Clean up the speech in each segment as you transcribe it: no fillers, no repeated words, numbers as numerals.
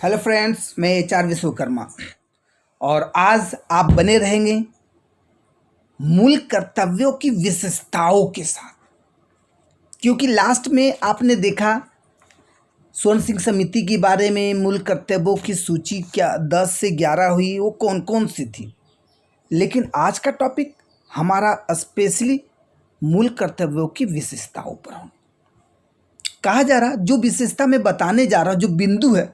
Hello friends, मैं HR Vishwakarma और आज आप बने रहेंगे मूल कर्तव्यों की विशेषताओं के साथ। क्योंकि लास्ट में आपने देखा स्वर्ण सिंह समिति के बारे में मूल कर्तव्यों की सूची क्या 10 से 11 हुई, वो कौन कौन सी थी। लेकिन आज का टॉपिक हमारा स्पेशली मूल कर्तव्यों की विशेषताओं पर हो। कहा जा रहा, जो विशेषता मैं बताने जा रहा हूँ, जो बिंदु है,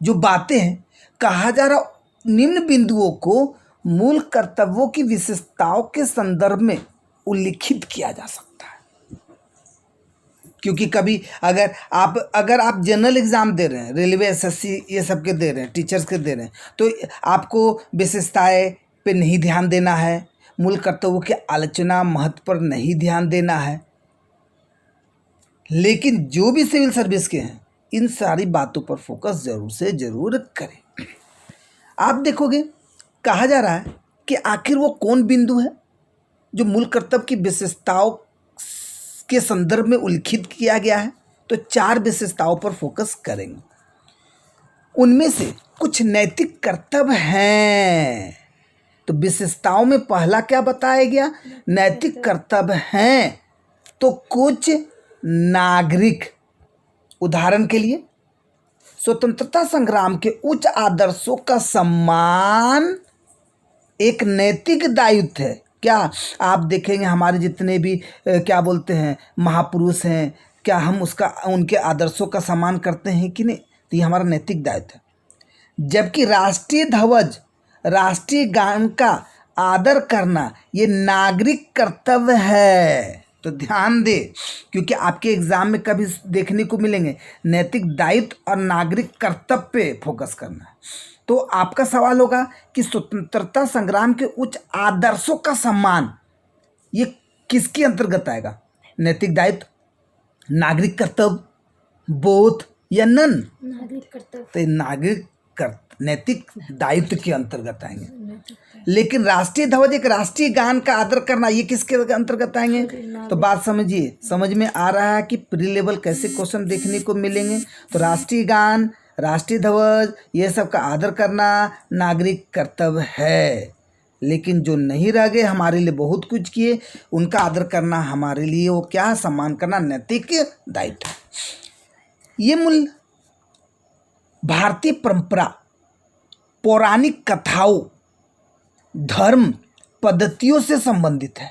जो बातें हैं, कहा जा रहा निम्न बिंदुओं को मूल कर्तव्यों की विशेषताओं के संदर्भ में उल्लिखित किया जा सकता है। क्योंकि कभी अगर आप जनरल एग्जाम दे रहे हैं, रेलवे, एसएससी, ये सब के दे रहे हैं, टीचर्स के दे रहे हैं, तो आपको विशेषताएं पे नहीं ध्यान देना है, मूल कर्तव्यों की आलोचना महत्व पर नहीं ध्यान देना है। लेकिन जो भी सिविल सर्विस के हैं, इन सारी बातों पर फोकस जरूर से जरूर करें। आप देखोगे कहा जा रहा है कि आखिर वो कौन बिंदु है जो मूल कर्तव्य की विशेषताओं के संदर्भ में उल्लिखित किया गया है। तो 4 विशेषताओं पर फोकस करेंगे। उनमें से कुछ नैतिक कर्तव्य हैं। तो विशेषताओं में पहला क्या बताया गया? नैतिक कर्तव्य हैं। तो कुछ नागरिक, उदाहरण के लिए स्वतंत्रता संग्राम के उच्च आदर्शों का सम्मान एक नैतिक दायित्व है। क्या आप देखेंगे हमारे जितने भी क्या बोलते हैं महापुरुष हैं, क्या हम उनके आदर्शों का सम्मान करते हैं कि नहीं? तो ये हमारा नैतिक दायित्व है। जबकि राष्ट्रीय ध्वज, राष्ट्रीय गान का आदर करना ये नागरिक कर्तव्य है। तो ध्यान दे, क्योंकि आपके एग्जाम में कभी देखने को मिलेंगे नैतिक दायित्व और नागरिक कर्तव्य पे फोकस करना है। तो आपका सवाल होगा कि स्वतंत्रता संग्राम के उच्च आदर्शों का सम्मान ये किसके अंतर्गत आएगा? नैतिक दायित्व, नागरिक कर्तव्य, बोध या नन? नागरिक कर्तव्य। तो नैतिक दायित्व के अंतर्गत आएंगे। लेकिन राष्ट्रीय ध्वज, एक राष्ट्रीय गान का आदर करना, ये किसके अंतर्गत आएंगे? तो बात समझिए, समझ में आ रहा है कि प्री लेवल कैसे क्वेश्चन देखने को मिलेंगे। तो राष्ट्रीय गान, राष्ट्रीय ध्वज, ये सब का आदर करना नागरिक कर्तव्य है। लेकिन जो नहीं रह गए, हमारे लिए बहुत कुछ किए, उनका आदर करना हमारे लिए वो क्या, सम्मान करना नैतिक दायित्व है। ये मूल भारतीय परंपरा, पौराणिक कथाओं, धर्म पद्धतियों से संबंधित है।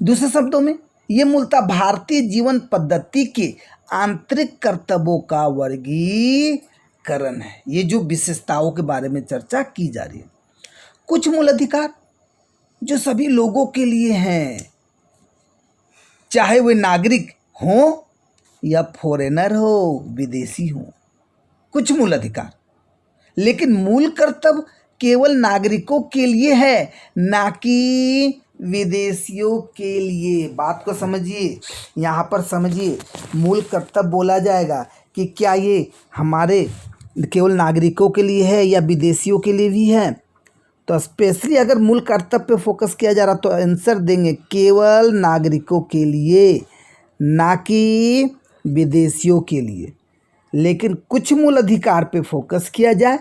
दूसरे शब्दों में ये मूलतः भारतीय जीवन पद्धति के आंतरिक कर्तव्यों का वर्गीकरण है। ये जो विशेषताओं के बारे में चर्चा की जा रही है। कुछ मूल अधिकार जो सभी लोगों के लिए हैं, चाहे वे नागरिक हो या फॉरेनर हो, विदेशी हो, कुछ मूल अधिकार। लेकिन मूल कर्तव्य केवल नागरिकों के लिए है, ना कि विदेशियों के लिए। बात को समझिए, यहाँ पर समझिए, मूल कर्तव्य बोला जाएगा कि क्या ये हमारे केवल नागरिकों के लिए है या विदेशियों के लिए भी है। तो स्पेशली अगर मूल कर्तव्य पे फोकस किया जा रहा तो आंसर देंगे केवल नागरिकों के लिए, ना कि विदेशियों के लिए। लेकिन कुछ मूल अधिकार पे फोकस किया जाए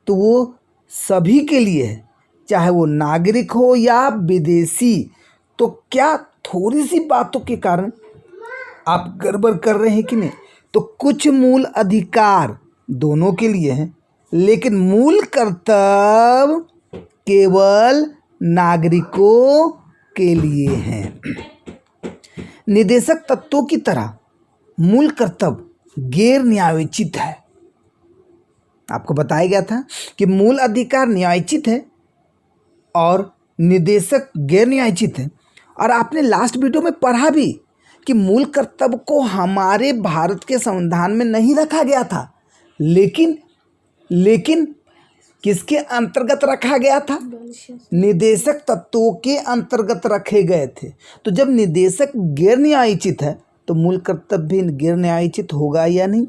तो वो सभी के लिए है, चाहे वो नागरिक हो या विदेशी। तो क्या थोड़ी सी बातों के कारण आप गड़बड़ कर रहे हैं कि नहीं? तो कुछ मूल अधिकार दोनों के लिए हैं, लेकिन मूल कर्तव्य केवल नागरिकों के लिए हैं। निदेशक तत्वों की तरह मूल कर्तव्य गैर न्यायोचित है। आपको बताया गया था कि मूल अधिकार न्यायोचित है और निदेशक गैर न्यायोचित है। और आपने लास्ट वीडियो में पढ़ा भी कि मूल कर्तव्य को हमारे भारत के संविधान में नहीं रखा गया था, लेकिन किसके अंतर्गत रखा गया था? निदेशक तत्वों के अंतर्गत रखे गए थे। तो जब निदेशक गैर न्यायोचित है तो मूल कर्तव्य भी गैर न्यायोचित होगा या नहीं?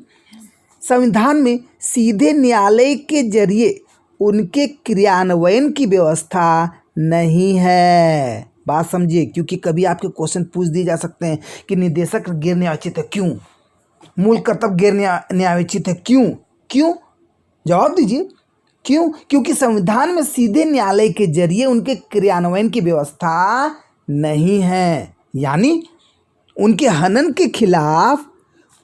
संविधान में सीधे न्यायालय के जरिए उनके क्रियान्वयन की व्यवस्था नहीं है। बात समझिए, क्योंकि कभी आपके क्वेश्चन पूछ दिए जा सकते हैं कि निदेशक गैर न्यायोचित है, क्यों? मूल कर्तव्य गैर न्यायोचित है। क्यों जवाब दीजिए क्यों? क्योंकि संविधान में सीधे न्यायालय के जरिए उनके क्रियान्वयन की व्यवस्था नहीं है, यानी उनके हनन के खिलाफ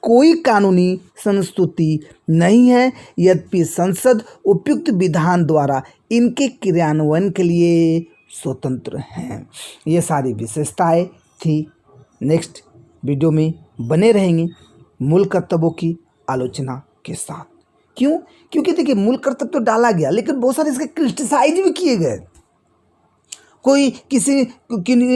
कोई कानूनी संस्तुति नहीं है, यद्यपि संसद उपयुक्त विधान द्वारा इनके क्रियान्वयन के लिए स्वतंत्र हैं। ये सारी विशेषताएं थी। नेक्स्ट वीडियो में बने रहेंगे मूल कर्तव्यों की आलोचना के साथ। क्यों? क्योंकि देखिए मूल कर्तव्य तो डाला गया, लेकिन बहुत सारे इसके क्रिटिसाइज भी किए गए।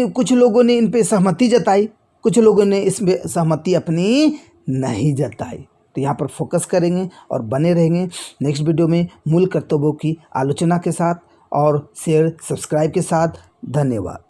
कुछ लोगों ने इन पे सहमति जताई, कुछ लोगों ने इसमें सहमति अपनी नहीं जताई। तो यहाँ पर फोकस करेंगे और बने रहेंगे नेक्स्ट वीडियो में मूल कर्तव्यों की आलोचना के साथ और शेयर सब्सक्राइब के साथ। धन्यवाद।